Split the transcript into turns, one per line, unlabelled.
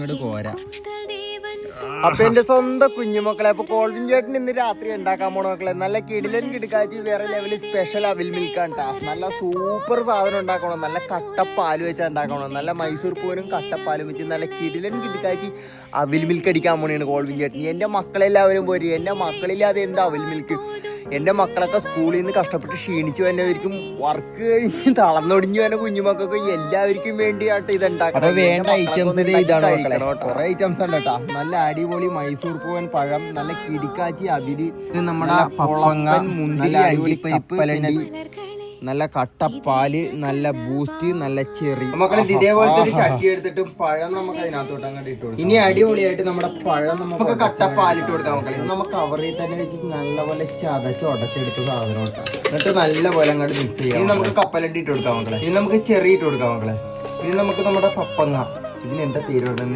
അങ്ങോട്ട് കോര.
അപ്പൊ എന്റെ സ്വന്തം കുഞ്ഞുമക്കളെ, അപ്പൊ കോൾവിൻ ചേട്ടൻ ഇന്ന് രാത്രി ഉണ്ടാക്കാൻ പോണ മക്കളെ നല്ല കിടിലൻ കിടക്കാച്ചി വേറെ ലെവല് സ്പെഷ്യൽ അവിൽ മിൽക്കാണ് ട്ടാ. നല്ല സൂപ്പർ സാധനം ഉണ്ടാക്കണം, നല്ല കട്ടപ്പാല് വെച്ചാ ഉണ്ടാക്കണം, നല്ല മൈസൂർ പൂനും കട്ടപ്പാലും വെച്ച് നല്ല കിടിലൻ കിടക്കാച്ചി അവിൽ മിൽക്ക് അടിക്കാൻ പോണേണ് കോൾവിൻ ചേട്ടൻ. എന്റെ മക്കളെല്ലാവരും പോരും, എന്റെ മക്കളില്ലാതെ എന്താ അവിൽ മിൽക്ക്. എന്റെ മക്കളൊക്കെ സ്കൂളിൽ നിന്ന് കഷ്ടപ്പെട്ട് ക്ഷീണിച്ചു വന്നവർക്കും വർക്ക് കഴിഞ്ഞ് തളർന്നൊടിഞ്ഞു വന്ന കുഞ്ഞുമക്കൾക്കും എല്ലാവർക്കും വേണ്ടിയായിട്ട് ഇത്
അപ്പൊ വേണ്ട ഐറ്റംസ് ഇതാണ് മക്കളെ.
ഉണ്ടാക്കണം.
കുറെ ഐറ്റംസ് ഉണ്ട് കേട്ടാ. നല്ല അടിപൊളി മൈസൂർ പൂവൻ പഴം, നല്ല കിടിക്കാച്ചി അവില്, ഇത് നമ്മുടെ പപ്പങ്ങ, മുന്തിരി, അണ്ടിപ്പരിപ്പ്, നല്ല കട്ടപ്പാല്, നല്ല ബൂസ്റ്റ്, നല്ല ചെറി.
മക്കളെ ഇതേപോലത്തെ ഒരു ചട്ടി എടുത്തിട്ട് പഴം നമുക്ക് അതിനകത്തോട്ട് അങ്ങോട്ട് ഇട്ട് കൊടുക്കാം.
ഇനി അടിപൊളിയായിട്ട് നമ്മുടെ പഴം
നമുക്ക് കട്ടപ്പാലിട്ട് കൊടുക്കാം മക്കളെ. ഇത് നമുക്ക് കവറിൽ തന്നെ വെച്ച് നല്ലപോലെ ചതച്ച് ഉടച്ചെടുത്ത സാധനം ഇട്ടാം. എന്നിട്ട് നല്ലപോലെ അങ്ങോട്ട് മിക്സ് ചെയ്യാം. ഇനി നമുക്ക് കപ്പലണ്ടി ഇട്ട് കൊടുക്കാം മക്കളെ. ഇനി നമുക്ക് ചെറി ഇട്ട് കൊടുക്കാം മക്കളെ. ഇനി നമുക്ക് നമ്മുടെ പപ്പങ്ങ, ഇതിന് എന്താ പേര്